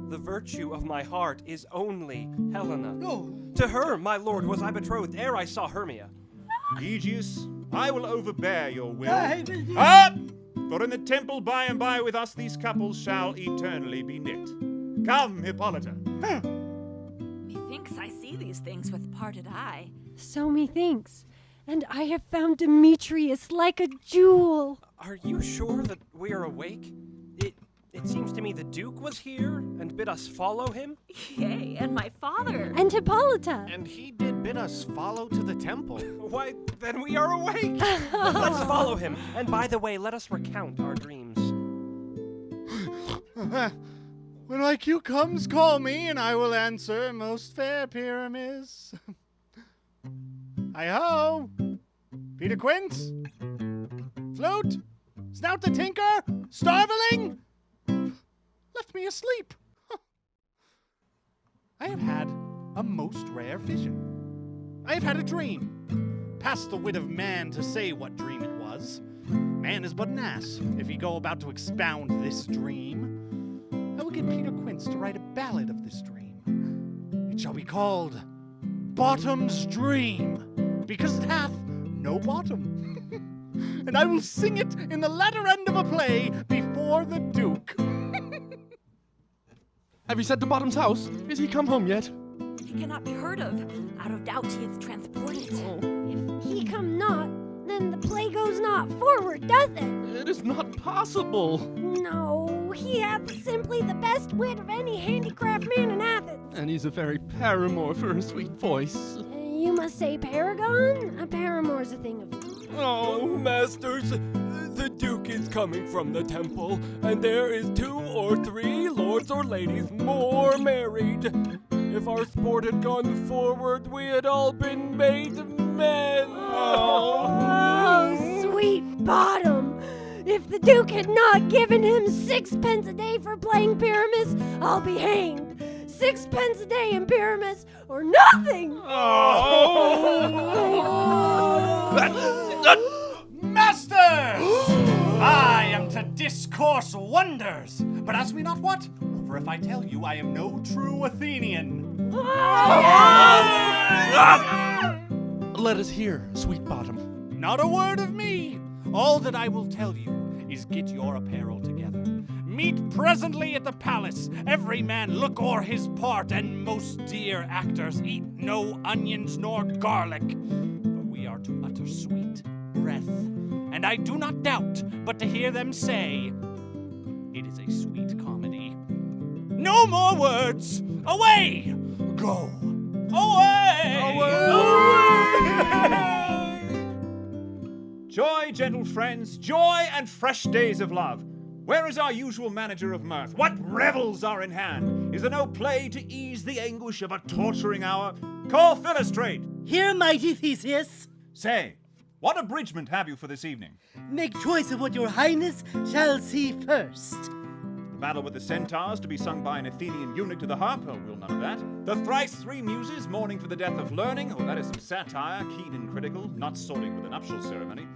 the virtue of my heart is only Helena. No. To her, my lord, was I betrothed ere I saw Hermia. Egeus, I will overbear your will. Ah! For in the temple by and by with us these couples shall eternally be knit. Come, Hypolita. Methinks I see these things with parted eye. So methinks. And I have found Demetrius like a jewel. Are you sure that we are awake? It seems to me the Duke was here and bid us follow him. Yea, and my father. And Hypolita. And he did bid us follow to the temple. Why, then we are awake. Let's follow him. And by the way, let us recount our dreams. When my cue comes, call me, and I will answer, most fair Pyramis. Hi-ho! Peter Quince? Flute? Snout the Tinker? Starveling? Left me asleep. I have had a most rare vision. I have had a dream. Past the wit of man to say what dream it was. Man is but an ass if he go about to expound this dream. I will get Peter Quince to write a ballad of this dream. It shall be called Bottom's Dream, because it hath no bottom. And I will sing it in the latter end of a play before the Duke. Have you sent to Bottom's house? Is he come home yet? He cannot be heard of. Out of doubt he is transported. If he come not, then the play goes not forward, doth it? It is not possible. No, he hath simply the best wit of any handicraft man in Athens. And he's a very paramour for a sweet voice. You must say paragon? A paramour's a thing of... Oh, masters, the Duke is coming from the temple, and there is 2 or 3 lords or ladies more married. If our sport had gone forward, we had all been made men. Oh, sweet bottom! If the Duke had not given him 6 pence a day for playing Pyramus, I'll be hanged. 6 pence a day in Pyramus, or nothing! Master! I am to discourse wonders, but ask me not what, for if I tell you, I am no true Athenian. Let us hear, sweet Bottom. Not a word of me. All that I will tell you is get your apparel together. Meet presently at the palace. Every man look o'er his part, and most dear actors eat no onions nor garlic. For we are to utter sweet breath. And I do not doubt but to hear them say, it is a sweet comedy. No more words! Away! Go! Away! Joy, gentle friends, joy and fresh days of love. Where is our usual manager of mirth? What revels are in hand? Is there no play to ease the anguish of a torturing hour? Call Philostrate! Here, mighty Theseus. Say, what abridgment have you for this evening? Make choice of what your highness shall see first. The battle with the centaurs to be sung by an Athenian eunuch to the harp? Oh, we'll none of that. The thrice 3 muses mourning for the death of learning? Oh, that is some satire, keen and critical, not sorting with a nuptial ceremony.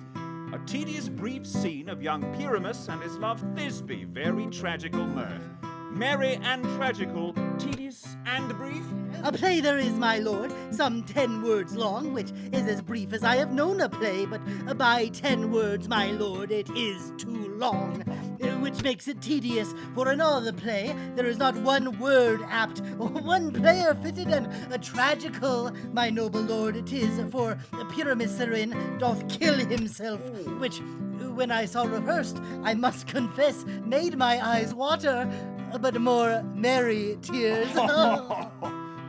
A tedious brief scene of young Pyramus and his love Thisbe, very tragical mirth. Merry and tragical, tedious and brief? A play there is, my lord, some 10 words long, which is as brief as I have known a play, but by 10 words, my lord, it is too long, which makes it tedious, for in all the play there is not one word apt, or one player fitted, and a tragical, my noble lord, it is, for Pyramus therein doth kill himself, which, when I saw rehearsed, I must confess, made my eyes water, but more merry tears.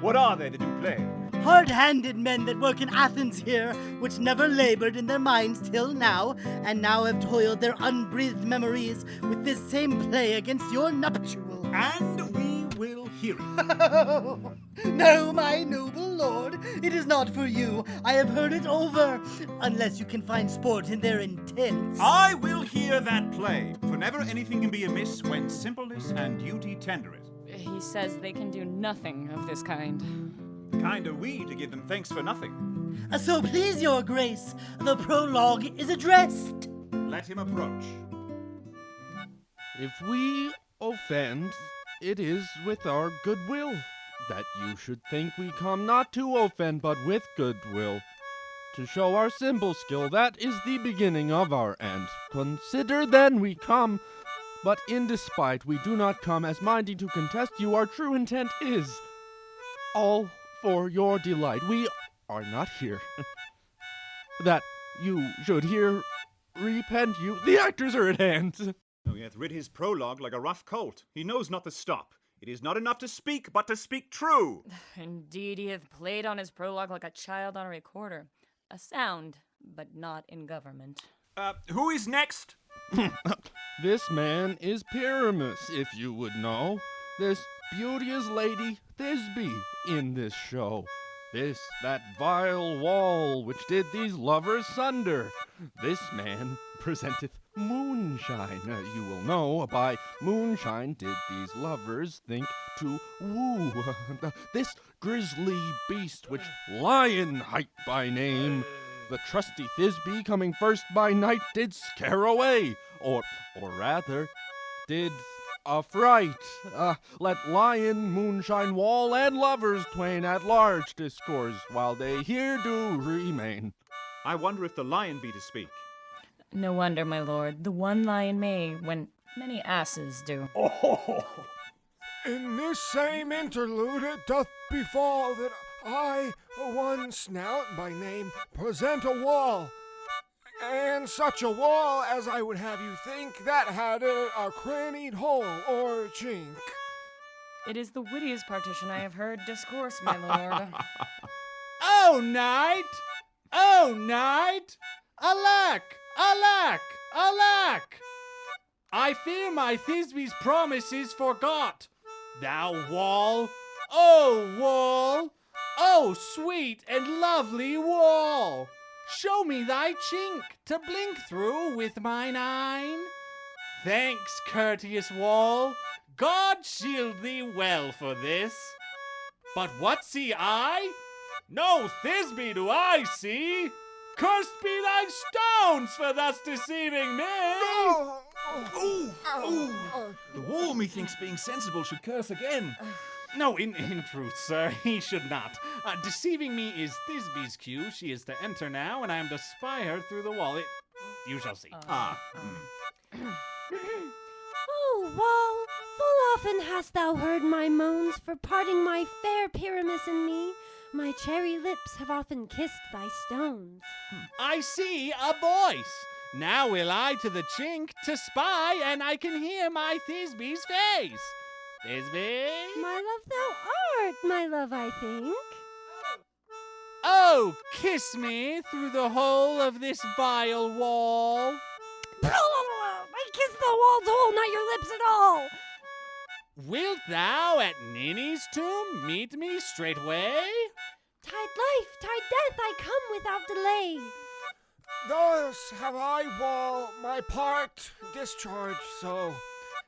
What are they that do play? Hard-handed men that work in Athens here, which never labored in their minds till now, and now have toiled their unbreathed memories with this same play against your nuptial. And we will hear it. No, my noble Lord. It is not for you. I have heard it over. Unless you can find sport in their intents. I will hear that play, for never anything can be amiss when simpleness and duty tender it. He says they can do nothing of this kind. Kind are we to give them thanks for nothing. So please your grace, the prologue is addressed. Let him approach. If we offend, it is with our goodwill, that you should think we come not to offend, but with goodwill. To show our symbol skill, that is the beginning of our end. Consider then we come, but in despite we do not come as minding to contest you. Our true intent is all for your delight. We are not here that you should hear repent you. The actors are at hand. Oh, he hath rid his prologue like a rough colt. He knows not to stop. It is not enough to speak, but to speak true. Indeed, he hath played on his prologue like a child on a recorder. A sound, but not in government. Who is next? This man is Pyramus, if you would know. This beauteous lady Thisbe in this show. This, that vile wall which did these lovers sunder. This man presenteth moonshine. You will know by moonshine did these lovers think to woo. This grisly beast which lion hight by name. The trusty Thisbe coming first by night did scare away, or rather, did affright. Let lion, moonshine, wall, and lovers twain at large discourse, while they here do remain. I wonder if the lion be to speak. No wonder, my lord, the one lion may, when many asses do. Oh, in this same interlude it doth befall that I, one Snout by name, present a wall, and such a wall as I would have you think that had a crannied hole or chink. It is the wittiest partition I have heard discourse, my lord. Oh, knight! Oh, knight! Alack! Alack! Alack! I fear my Thisbe's promise is forgot. Thou wall! Oh, wall! Oh, sweet and lovely wall! Show me thy chink to blink through with mine eyne. Thanks, courteous wall. God shield thee well for this. But what see I? No Thisbe do I see. Cursed be thy stones for thus deceiving me. The wall, methinks, being sensible, should curse again. No, in truth, sir, he should not. Deceiving me is Thisbe's cue. She is to enter now, and I am to spy her through the wall. You shall see. Oh, wall, full often hast thou heard my moans for parting my fair Pyramus and me. My cherry lips have often kissed thy stones. I see a voice. Now will I to the chink to spy, and I can hear my Thisbe's face. Thisbe? My love thou art, my love, I think. Oh, kiss me through the hole of this vile wall. I kiss the wall's hole, not your lips at all. Wilt thou at Ninny's tomb meet me straightway? Tide life, tide death, I come without delay. Thus have I, wall, my part discharged so,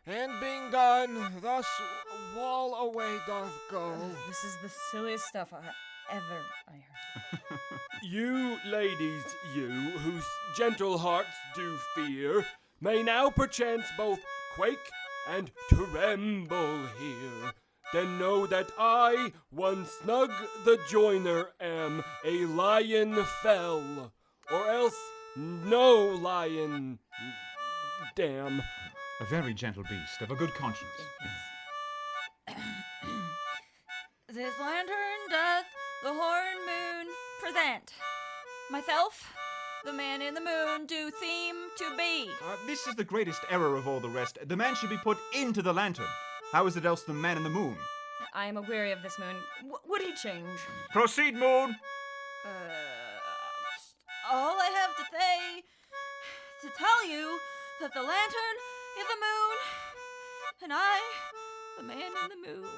and being done, thus wall away doth go. This is the silliest stuff I heard. You, ladies, you, whose gentle hearts do fear, may now perchance both quake and tremble here. Then know that I, one Snug the joiner, am a lion fell, or else no lion damn. A very gentle beast, of a good conscience. This lantern doth the horn moon present. Myself, the man in the moon, do theme to be. This is the greatest error of all the rest. The man should be put into the lantern. How is it else the man in the moon? I am aweary of this moon. Would he change? Proceed, moon! All I have to say, to tell you that the lantern is the moon, and I, the man in the moon.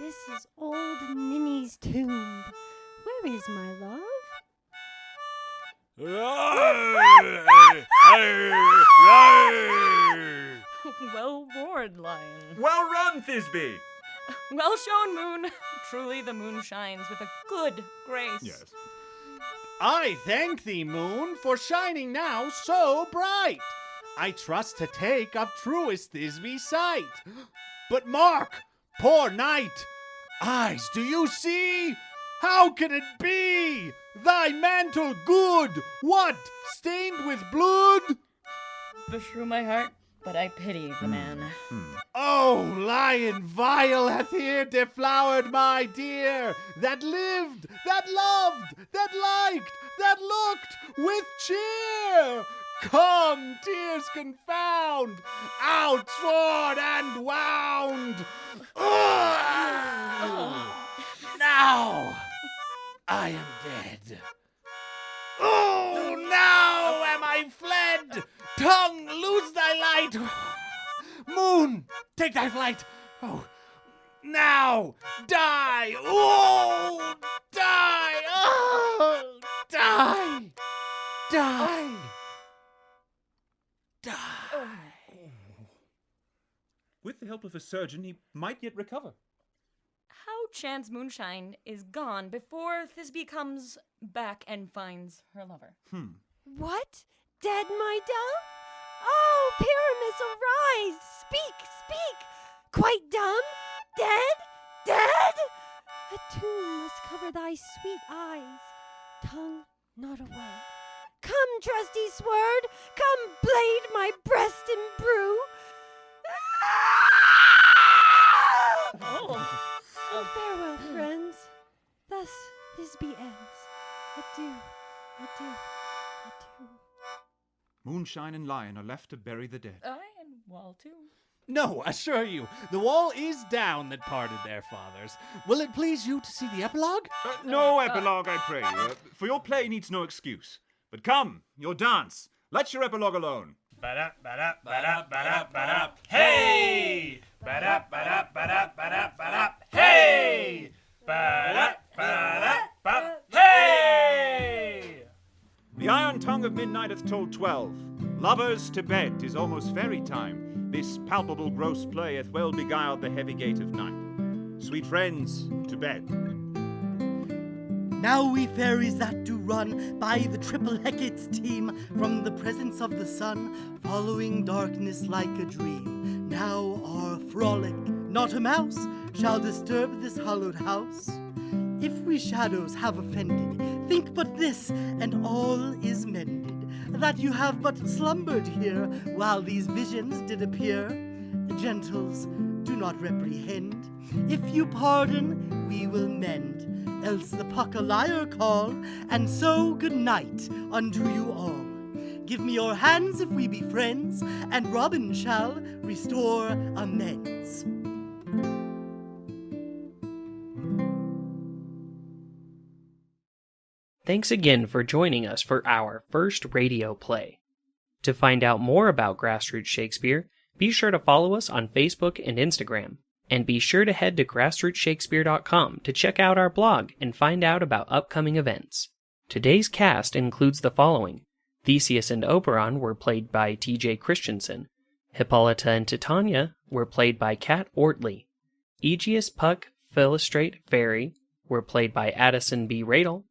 This is old Ninny's tomb. Where is my love? Well roared, lion. Well run, Thisbe! Well shown, moon. Truly the moon shines with a good grace. Yes. I thank thee, moon, for shining now so bright. I trust to take of truest Thisbe's sight. But mark, poor knight, eyes, do you see? How can it be? Thy mantle good, what, stained with blood? Beshrew my heart, but I pity the man. Oh, lion vile hath here deflowered my dear, that lived, that loved, that liked, that looked with cheer. Come, tears confound, out sword and wound. Now I am dead. Oh, now am I fled. Tongue, lose thy light. Moon, take thy flight. Oh, now die. Oh, die. Oh, die. Die. Die. With the help of a surgeon, he might yet recover. How chance Moonshine is gone before Thisbe comes back and finds her lover. What? Dead, my dove? Oh, Pyramus, arise! Speak, speak! Quite dumb? Dead? Dead? A tomb must cover thy sweet eyes. Tongue, not a word. Come, trusty sword! Come, blade my breast and brew! Oh, farewell, friends. Thus Thisbe ends. Adieu, adieu, adieu. Moonshine and Lion are left to bury the dead. Aye, and Wall too. No, assure you, the wall is down that parted their fathers. Will it please you to see the epilogue? No epilogue, I pray you. For your play needs no excuse. But come, your dance. Let your epilogue alone. Hey! Hey! Hey! The iron tongue of midnight hath told 12. Lovers to bed, 'tis almost fairy time. This palpable gross play hath well beguiled the heavy gate of night. Sweet friends, to bed. Now we fairies that do run by the triple Hecate's team, from the presence of the sun, following darkness like a dream. Now our frolic, not a mouse, shall disturb this hallowed house. If we shadows have offended, think but this, and all is mended, that you have but slumbered here, while these visions did appear. Gentles, do not reprehend. If you pardon, we will mend. Else the puck a liar call, and so good night unto you all. Give me your hands if we be friends, and Robin shall restore amends. Thanks again for joining us for our first radio play. To find out more about Grassroots Shakespeare, be sure to follow us on Facebook and Instagram. And be sure to head to grassrootshakespeare.com to check out our blog and find out about upcoming events. Today's cast includes the following. Theseus and Oberon were played by T.J. Christiansen. Hypolita and Titania were played by Kat Oertli. Egeus, Puck, Philostrate, Fairy were played by Addison B. Radle.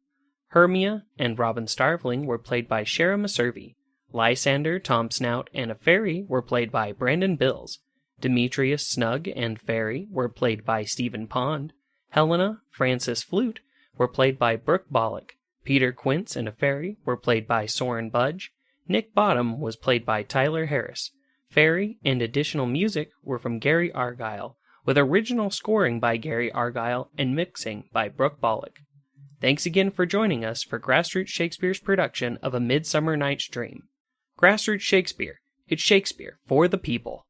Hermia and Robin Starveling were played by Sharah Meservy. Lysander, Tom Snout, and a Fairy were played by Brandon Bills. Demetrius, Snug, and Fairy were played by Stephen Pond. Helena, Francis Flute were played by Brooke Bolick. Peter Quince and a Fairy were played by Soren Budge. Nick Bottom was played by Tyler Harris. Fairy and additional music were from Gary Argyle, with original scoring by Gary Argyle and mixing by Brooke Bolick. Thanks again for joining us for Grassroots Shakespeare's production of A Midsummer Night's Dream. Grassroots Shakespeare. It's Shakespeare for the people.